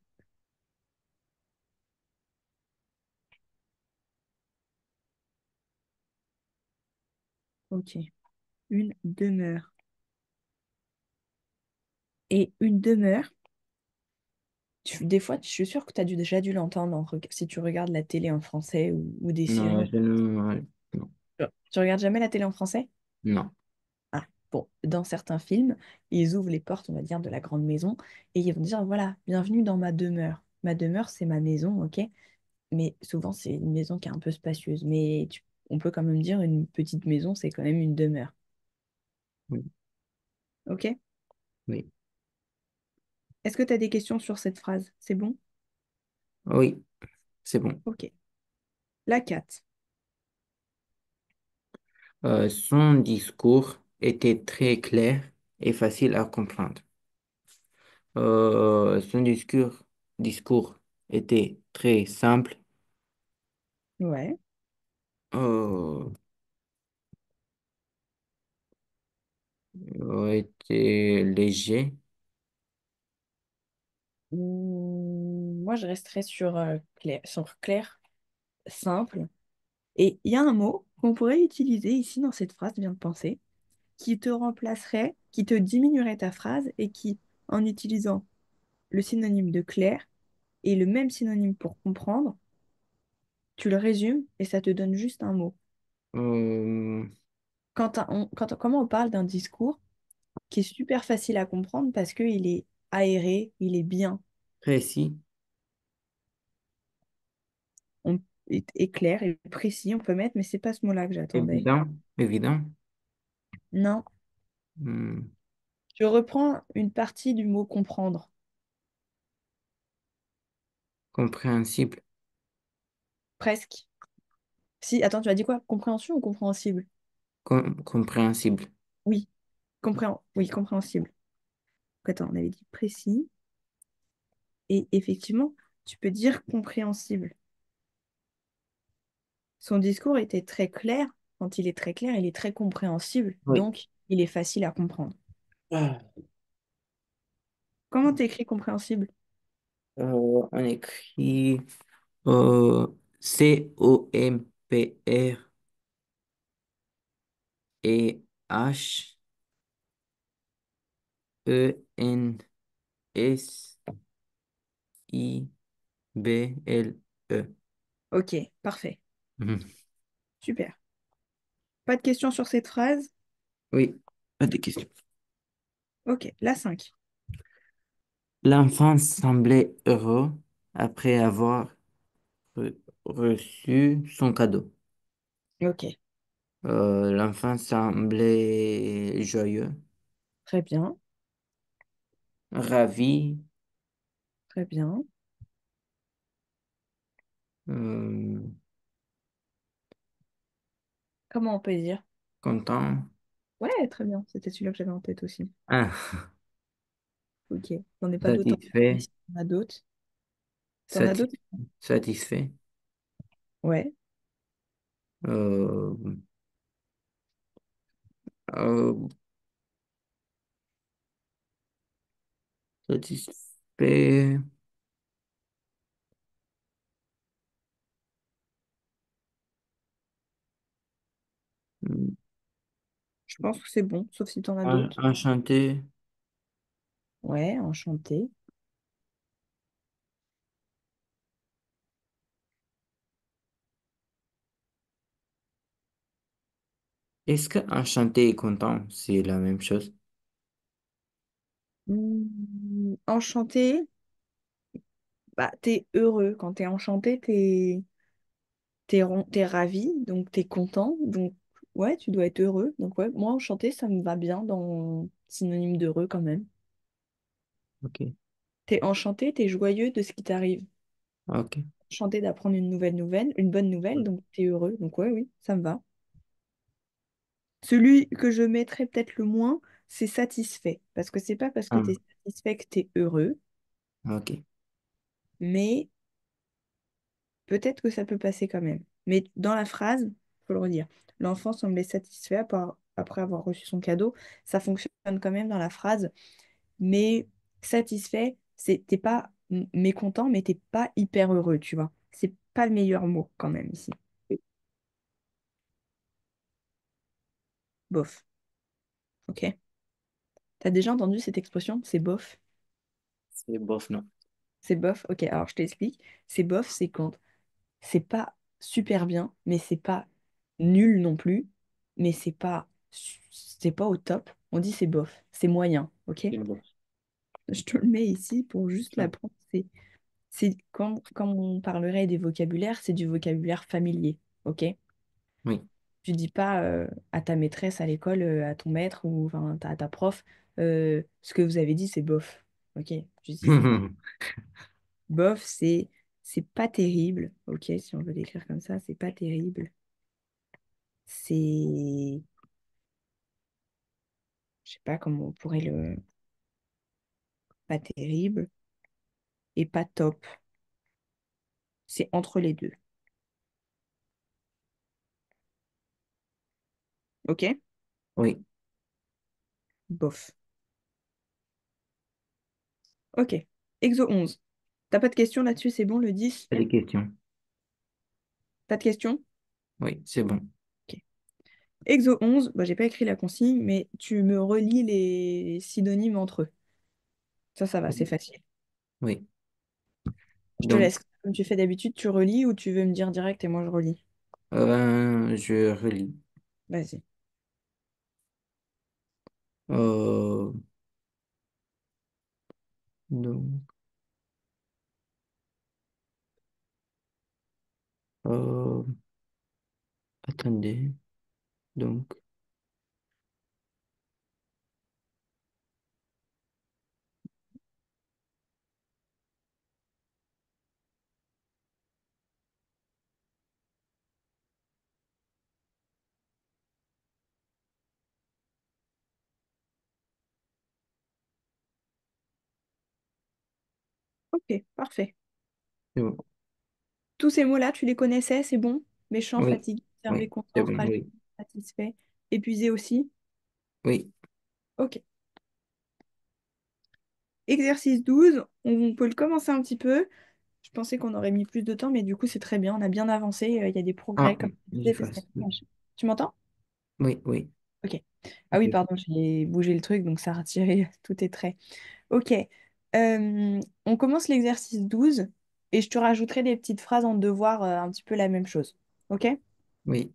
Ok. Une demeure. Et une demeure, des fois, je suis sûre que tu as déjà dû l'entendre si tu regardes la télé en français ou des Non, séries. je ne. Non, Tu regardes jamais la télé en français? non. Ah, bon, dans certains films, ils ouvrent les portes, on va dire, de la grande maison et ils vont dire, voilà, bienvenue dans ma demeure. Ma demeure, c'est ma maison, ok? Mais souvent, c'est une maison qui est un peu spacieuse. Mais on peut quand même dire une petite maison, c'est quand même une demeure. Oui, Ok? oui. Est-ce que tu as des questions sur cette phrase? C'est bon? Oui, c'est bon. Ok. La 4. Son discours était très clair et facile à comprendre. Son discours était très simple, Ouais. euh, était léger. Moi, je resterai sur clair, simple. Et il y a un mot qu'on pourrait utiliser ici dans cette phrase, je viens de penser, qui te remplacerait, qui te diminuerait ta phrase et qui, en utilisant le synonyme de clair et le même synonyme pour comprendre, tu le résumes et ça te donne juste un mot. euh, Comment on parle d'un discours qui est super facile à comprendre parce qu'il est aéré, il est bien, Précis, on, est clair et précis, on peut mettre, mais c'est pas ce mot-là que j'attendais. évident, évident, Non, hmm, je reprends une partie du mot comprendre, compréhensible, presque. Si, attends, tu as dit quoi? Compréhension ou compréhensible? compréhensible. Oui, oui, compréhensible. Donc, attends, on avait dit précis et effectivement, tu peux dire compréhensible. Son discours était très clair. Quand il est très clair, il est très compréhensible. Oui. Donc, il est facile à comprendre. Ah. Comment t'écris compréhensible? On écrit euh, Comprehensif. Sible. Ok, parfait. Mhm. Super. Pas de questions sur cette phrase? Oui, pas de question. Ok, la 5. L'enfant semblait heureux après avoir reçu son cadeau. Ok, L'enfant semblait joyeux, très bien, ravi, très bien. euh, Comment on peut dire? content. Ouais, très bien. C'était celui-là que j'avais en tête aussi. Ah, Ok, j'en ai pas d'autres. Mais satisfait, si t'en as d'autres. T'en as sati- d'autres? satisfait, Ouais. euh, euh, satisfait. Je pense que c'est bon, sauf si t'en as En- d'autres. Enchanté. Ouais, enchanté. Est-ce que enchanté et content, c'est la même chose? Enchanté, bah t'es heureux. Quand t'es enchanté, t'es ravi, donc t'es content. Donc ouais, tu dois être heureux. Donc ouais, moi enchanté, ça me va bien dans synonyme d'heureux quand même. Ok, T'es enchanté, t'es joyeux de ce qui t'arrive. ok. Enchanté d'apprendre une bonne nouvelle, donc t'es heureux. Donc ouais, oui, ça me va. Celui que je mettrais peut-être le moins, c'est satisfait. Parce que c'est pas parce que Ah, t'es satisfait que t'es heureux, ok. mais peut-être que ça peut passer quand même. Mais dans la phrase, faut le redire. L'enfant semblait satisfait après avoir reçu son cadeau. Ça fonctionne quand même dans la phrase, mais satisfait, t'es pas mécontent, mais t'es pas hyper heureux, tu vois. C'est pas le meilleur mot quand même ici. Bof. Ok. T'as déjà entendu cette expression? C'est bof. C'est bof, non? C'est bof. Ok, alors je t'explique. C'est bof, c'est quand c'est pas super bien, mais c'est pas nul non plus, mais c'est pas au top. On dit c'est bof, c'est moyen, ok? C'est bof. Je te le mets ici pour juste Ah, l'apprendre. C'est quand on parlerait des vocabulaires, c'est du vocabulaire familier, ok? oui. Tu dis pas à ta maîtresse à l'école, à ton maître ou enfin, à ta prof, ce que vous avez dit, c'est bof, ok? Tu dis c'est bof, c'est pas terrible, ok? Si on veut l'écrire comme ça, c'est pas terrible. C'est, je sais pas comment on pourrait le, pas terrible et pas top. C'est entre les deux. Ok? Oui, Bof. Ok. Exo 11. T'as pas de questions là-dessus, c'est bon, le 10. pas de questions. Pas de questions? Oui, c'est bon. Ok. Exo 11, bah, j'ai pas écrit la consigne, mais tu me relis les synonymes entre eux. Ça va, c'est facile. Oui. Je te Donc, laisse. Comme tu fais d'habitude, tu relis ou tu veux me dire direct et moi je relis. je relis. Vas-y. Euh, donc, euh, attendez. Donc, Ok, parfait. c'est bon. Tous ces mots-là, tu les connaissais, c'est bon? Méchant, Oui, fatigué, servi, oui, c'est content, bon. fragile, Oui, satisfait, épuisé aussi. oui. Ok. Exercice 12, on peut le commencer un petit peu. Je pensais qu'on aurait mis plus de temps, mais du coup, c'est très bien. On a bien avancé. Il y a des progrès, Ah, comme tu j'y disais, c'est ce qui fasse. Oui, est. Tu m'entends? oui, oui. Ok. Ah oui, Ok. pardon, j'ai bougé le truc, donc ça a retiré tous tes traits. Ok. On commence l'exercice 12 et je te rajouterai des petites phrases en devoir, un petit peu la même chose. OK? Oui,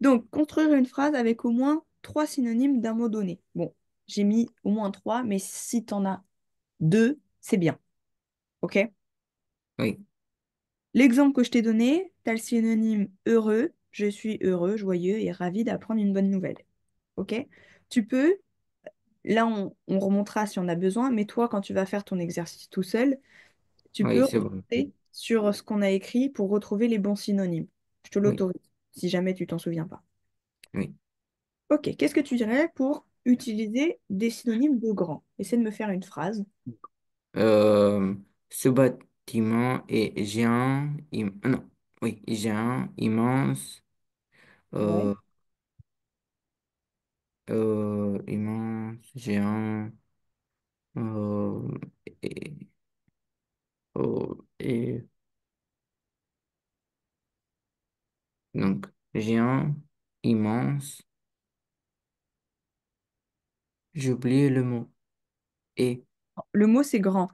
Donc, construire une phrase avec au moins trois synonymes d'un mot donné. Bon, j'ai mis au moins trois, mais si tu en as deux, c'est bien. OK? oui, L'exemple que je t'ai donné, tu as le synonyme heureux. Je suis heureux, joyeux et ravi d'apprendre une bonne nouvelle. OK? Tu peux, là, on remontera si on a besoin, mais toi, quand tu vas faire ton exercice tout seul, tu oui, peux c'est bon. remonter sur ce qu'on a écrit pour retrouver les bons synonymes. Je te Oui, l'autorise, si jamais tu t'en souviens pas. oui. Ok, qu'est-ce que tu dirais pour utiliser des synonymes de grand? Essaie de me faire une phrase. Euh, Ce bâtiment est géant, non, oui, géant, immense, Ouais. euh, immense, géant, euh, et, et donc géant, immense, j'ai oublié le mot. Et, Le mot, c'est grand.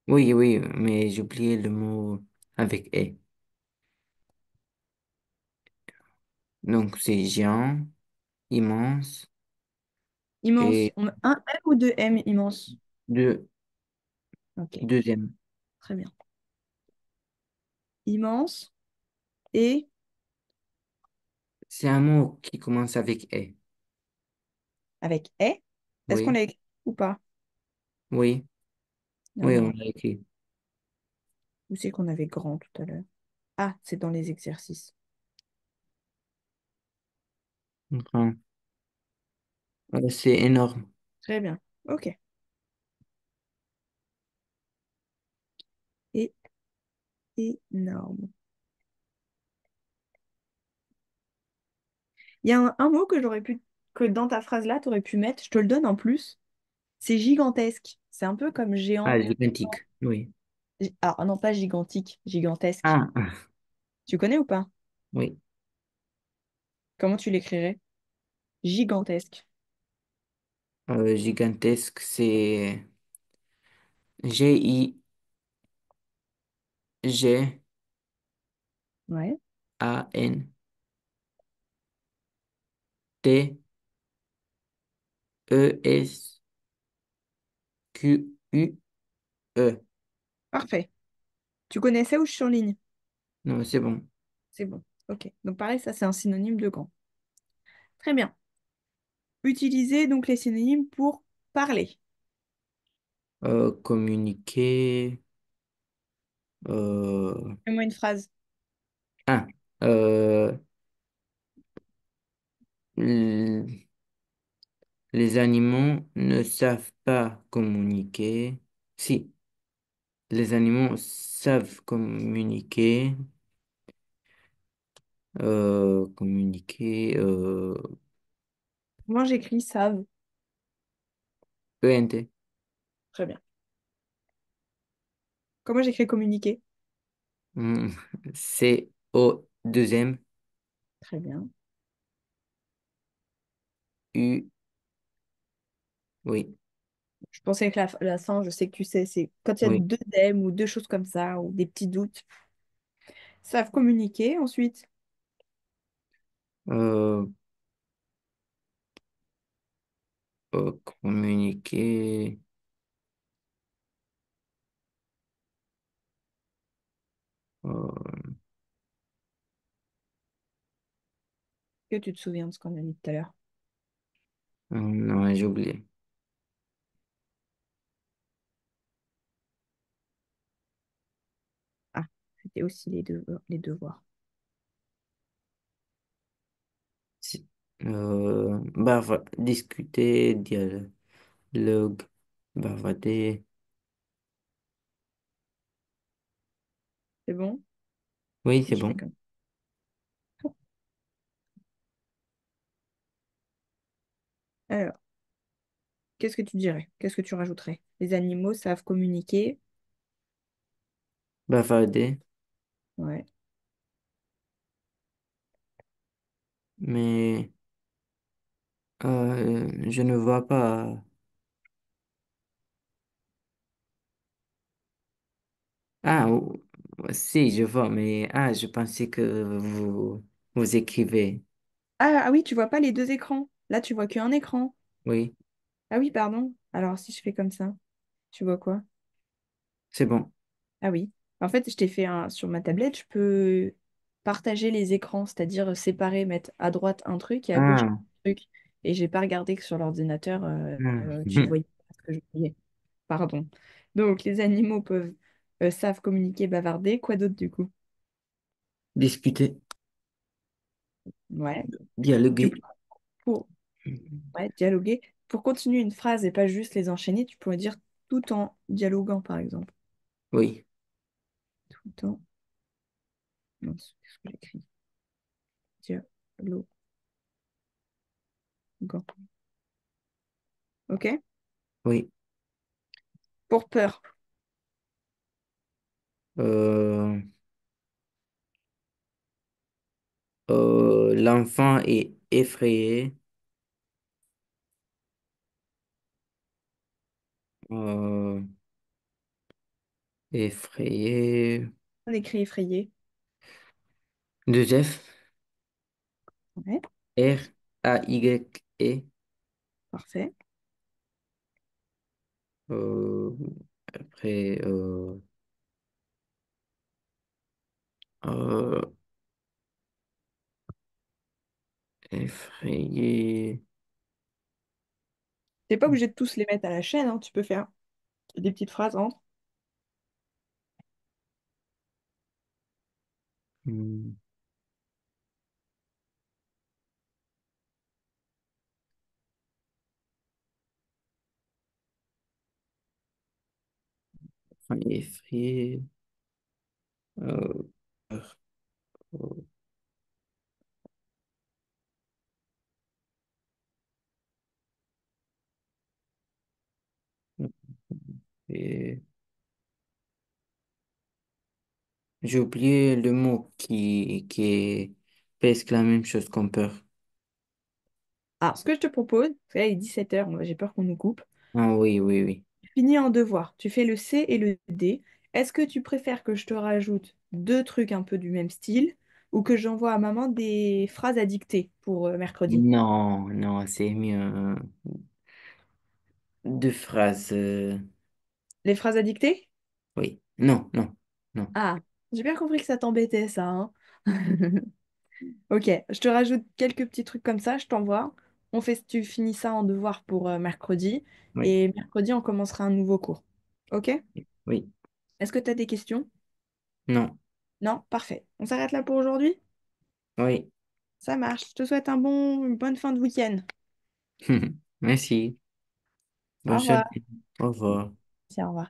oui, oui, mais j'ai oublié le mot avec et. Donc c'est géant, immense, Immense. et On met un M ou deux M immense? deux, Ok, deuxième. très bien. Immense et C'est un mot qui commence avec et. avec est. Est-ce qu'on Oui, l'a écrit ou pas? oui, oui, on Alors, l'a écrit. où c'est qu'on avait grand tout à l'heure? Ah, c'est dans les exercices. Grand. C'est énorme. Très bien. Ok. Et énorme. Il y a un mot que j'aurais pu, que dans ta phrase là, tu aurais pu mettre, je te le donne en plus, c'est gigantesque. C'est un peu comme Ah, géant. gigantique. Oui. Alors, non, pas gigantique, gigantesque. Ah, Tu connais ou pas? oui. Comment tu l'écrirais? Gigantesque. Gigantesque, c'est G-I-G-A-N-T-E-S-Q-U-E. Ouais. Parfait. Tu connaissais ou je surligne? Non, c'est bon. C'est bon. Ok. Donc pareil, ça c'est un synonyme de grand. Très bien. Utilisez donc les synonymes pour parler. Communiquer. Euh, Fais-moi une phrase. ah, euh, l- les animaux ne savent pas communiquer. Si, les animaux savent communiquer. Communiquer. Moi j'écris savent. ENT. Très bien. Comment j'écris communiquer? Hmm, C O deuxième Très bien. U. Oui, Je pensais que la fin, je sais que tu sais, c'est quand il y a oui. deux M ou deux choses comme ça, ou des petits doutes. Savent communiquer ensuite. Euh, Communiquer. euh, Que tu te souviens de ce qu'on a dit tout à l'heure? non, j'ai oublié. Ah, c'était aussi les devoirs. Discuter, dialogue, bavarder. C'est bon? Oui, Et c'est je fais bon. comme. Alors, qu'est-ce que tu dirais? Qu'est-ce que tu rajouterais? Les animaux savent communiquer. Bavarder, Ouais. mais je ne vois pas. Ah, si, je vois, mais je pensais que vous écrivez. Ah oui, tu vois pas les deux écrans. Là, tu vois qu'un écran. Oui, Ah oui, pardon. Alors, si je fais comme ça, tu vois quoi? c'est bon. Ah oui. En fait, je t'ai fait un... sur ma tablette, je peux partager les écrans, c'est-à-dire séparer, mettre à droite un truc et à gauche Ah, un truc. Et j'ai pas regardé que sur l'ordinateur, hmm. tu voyais pas ce que je voyais. Pardon. Donc, les animaux peuvent savent communiquer, bavarder. Quoi d'autre du coup? Discuter, Ouais. Tu dialoguer. pour ouais, dialoguer. Pour continuer une phrase et pas juste les enchaîner, tu pourrais dire tout en dialoguant, par exemple. Oui, Tout en... Mince, qu'est-ce que j'écris? Dialoguant. OK? oui. Pour peur. Euh, L'enfant est effrayé. Euh, Effrayé. On écrit effrayé. Deux F. Ouais, R-A-Y-E. parfait. Euh, Après, euh, effrayé. T'es pas obligé de tous les mettre à la chaîne, hein. Tu peux faire des petites phrases entre. Hmm, enfin, effrayé. Euh, euh, et j'ai oublié le mot qui est presque la même chose qu'on peur. Alors, ce que je te propose, parce que là, il est 17h, moi j'ai peur qu'on nous coupe. Ah oui, oui, oui. Finis en devoir. Tu fais le C et le D. Est-ce que tu préfères que je te rajoute deux trucs un peu du même style ou que j'envoie à maman des phrases à dicter pour mercredi? Non, non, c'est mieux, hein. Deux phrases. Les phrases à dicter? Oui. Non, non, non. Ah, j'ai bien compris que ça t'embêtait, ça, hein. Ok, je te rajoute quelques petits trucs comme ça, je t'envoie. Tu finis ça en devoir pour mercredi. Oui, Et mercredi, on commencera un nouveau cours. Ok? oui, Est-ce que tu as des questions? non, Non? Parfait. On s'arrête là pour aujourd'hui? oui. Ça marche. Je te souhaite une bonne fin de week-end. Merci. Au Bonne revoir. journée. Au revoir. Merci, au revoir.